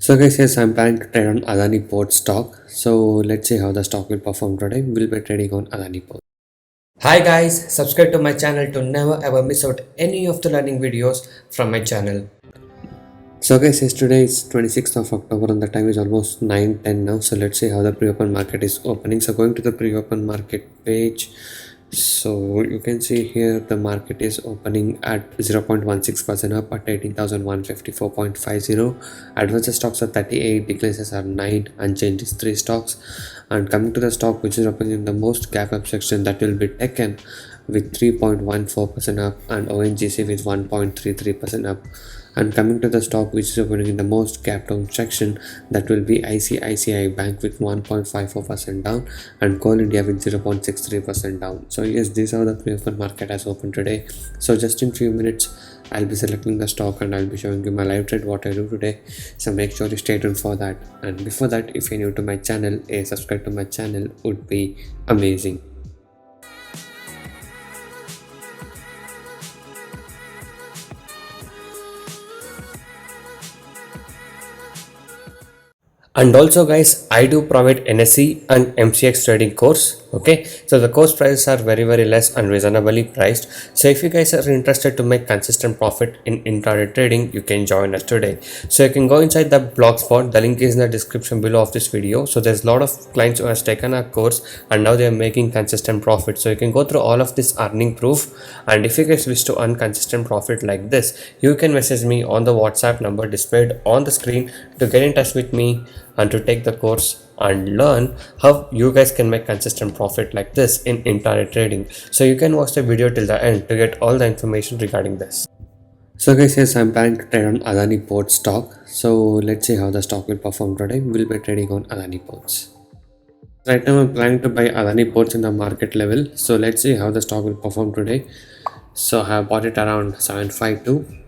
So guys, yes, I'm planning to trade on Adani Port stock. So let's see how the stock will perform today. We'll be trading on Adani Port. Hi guys, subscribe to my channel to never ever miss out any of the learning videos from my channel. So guys, yes, today is 26th of October and the time is almost 9:10 now. So let's see how the pre-open market is opening. So going to the pre-open market page. So you can see here the market is opening at 0.16% up at 18,154.50. Advanced stocks are 38, declines are 9, unchanged is 3 stocks. And coming to the stock which is opening in the most gap up section, that will be taken with 3.14% up and ONGC with 1.33% up. And coming to the stock which is opening in the most gap down section, that will be ICICI Bank with 1.54% down and Coal India with 0.63% down. So yes, these are the pre-open market has opened today. So just in few minutes I'll be selecting the stock and I'll be showing you my live trade what I do today. So make sure you stay tuned for that. And before that, if you're new to my channel, a subscribe to my channel would be amazing. And also guys, I do provide NSE and MCX trading course. Okay, so the course prices are very less and reasonably priced. So if you guys are interested to make consistent profit in intraday trading, you can join us today. So you can go inside the blogspot. The link is in the description below of this video. So there's a lot of clients who has taken our course and now they are making consistent profit. So you can go through all of this earning proof, and if you guys wish to earn consistent profit like this, you can message me on the WhatsApp number displayed on the screen to get in touch with me and to take the course and learn how you guys can make consistent profit like this in intraday trading. So you can watch the video till the end to get all the information regarding this. So guys, yes, I'm planning to trade on Adani Port stock. So let's see how the stock will perform today. We'll be trading on Adani Ports. Right now I'm planning to buy Adani Ports in the market level. So let's see how the stock will perform today. So I have bought it around 752.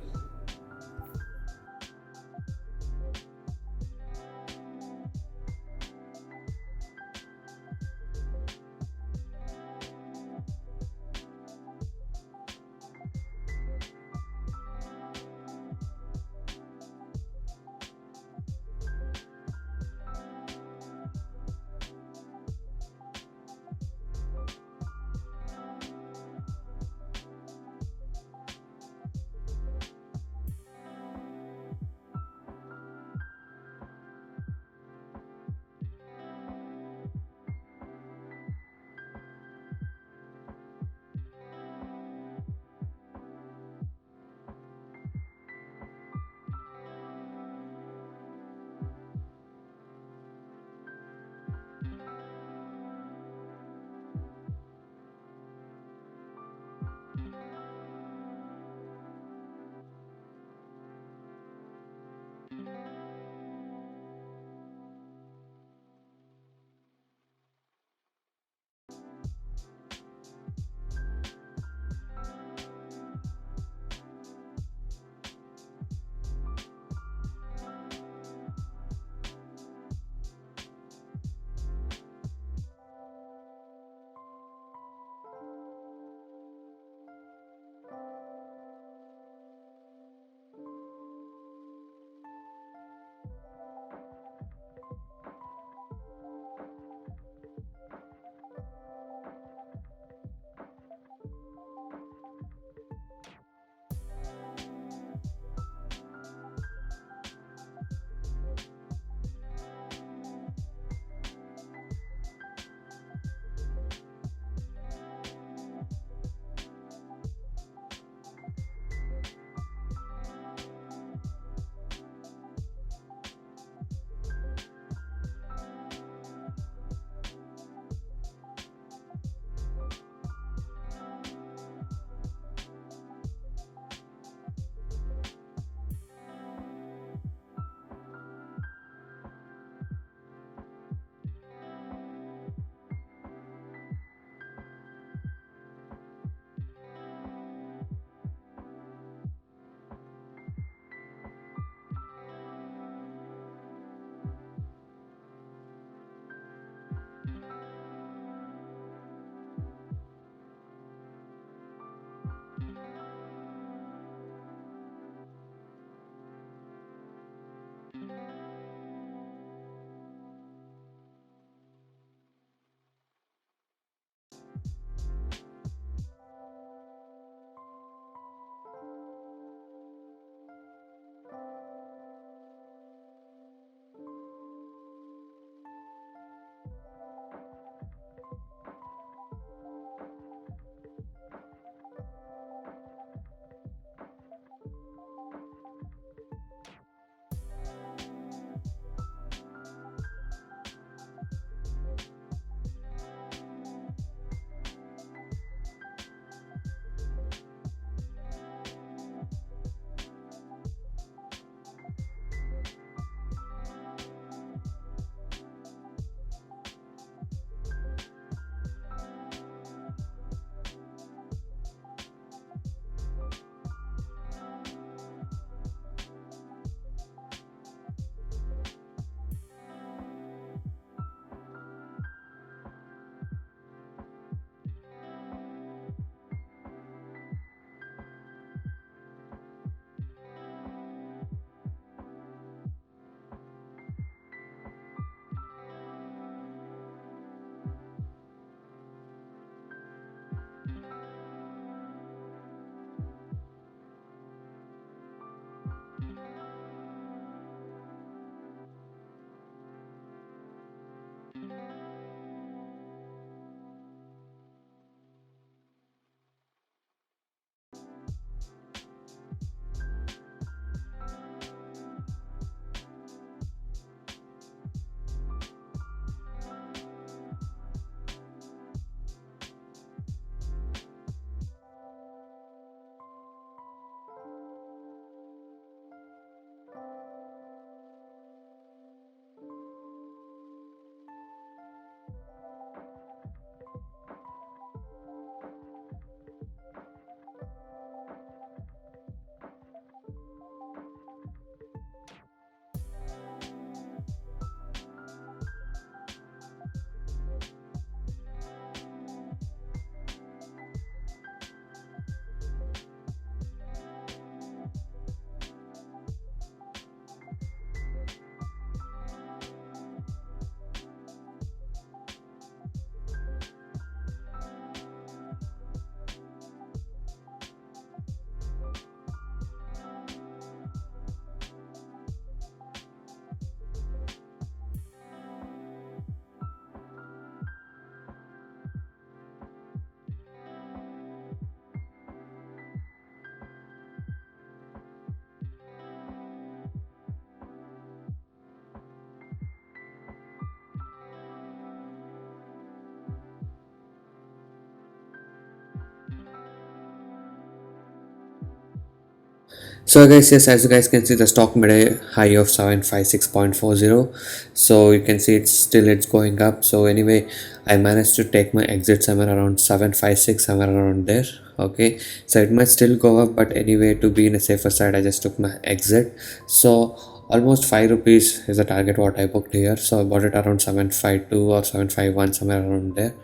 So guys, yes, as you guys can see, the stock made a high of 756.40. So you can see it's going up. So anyway, I managed to take my exit somewhere around 756, somewhere around there. Okay, so it might still go up, but anyway, to be in a safer side, I just took my exit. So almost 5 rupees is the target what I booked here. So I bought it around 752 or 751, somewhere around there.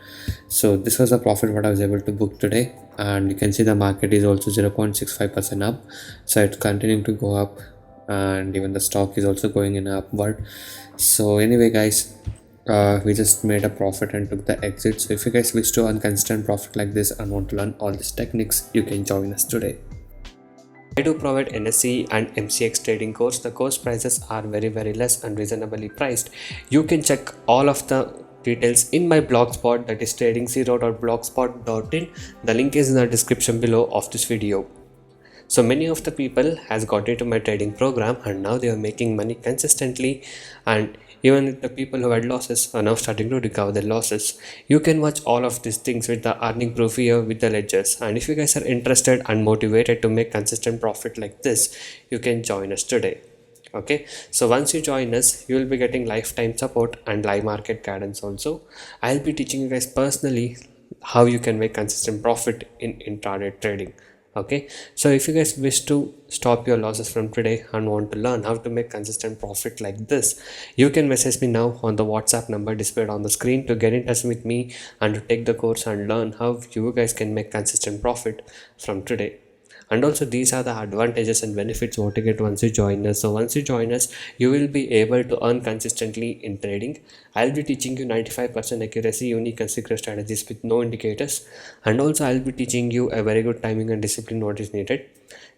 So this was the profit what I was able to book today, and you can see the market is also 0.65% up. So it's continuing to go up, and even the stock is also going in upward. So anyway guys, we just made a profit and took the exit. So if you guys wish to earn consistent profit like this and want to learn all these techniques, you can join us today. I do provide NSE and MCX trading course. The course prices are very less and reasonably priced. You can check all of the details in my blogspot, that is trading0.blogspot.in. The link is in the description below of this video. So many of the people has got into my trading program and now they are making money consistently, and even the people who had losses are now starting to recover their losses. You can watch all of these things with the earning proof here with the ledgers, and if you guys are interested and motivated to make consistent profit like this, you can join us today. Okay, so once you join us, you will be getting lifetime support and live market guidance also. I'll be teaching you guys personally how you can make consistent profit in intraday trading. Okay, so if you guys wish to stop your losses from today and want to learn how to make consistent profit like this, you can message me now on the WhatsApp number displayed on the screen to get in touch with me and to take the course and learn how you guys can make consistent profit from today. And also these are the advantages and benefits what you get once you join us. So once you join us, you will be able to earn consistently in trading. I'll be teaching you 95% accuracy unique and secret strategies with no indicators, and also I'll be teaching you a very good timing and discipline what is needed.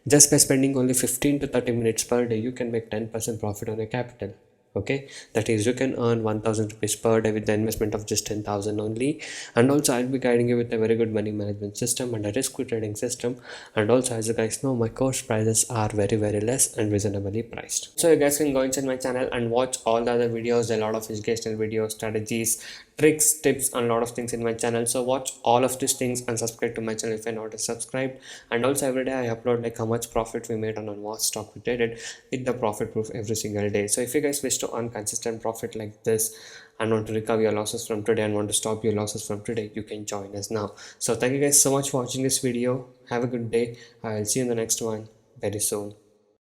Just by spending only 15 to 30 minutes per day, you can make 10% profit on your capital. Okay, that is, you can earn 1000 rupees per day with the investment of just 10,000 only. And also I'll be guiding you with a very good money management system and a risk trading system. And also, as you guys know, my course prices are very less and reasonably priced. So you guys can go inside my channel and watch all the other videos, a lot of educational videos, strategies, tricks, tips, and a lot of things in my channel. So watch all of these things and subscribe to my channel if you're not subscribed. And also every day I upload like how much profit we made on what stock we traded with the profit proof every single day. So if you guys wish to earn consistent profit like this and want to recover your losses from today and want to stop your losses from today, you can join us now. So thank you guys so much for watching this video. Have a good day. I will see you in the next one very soon.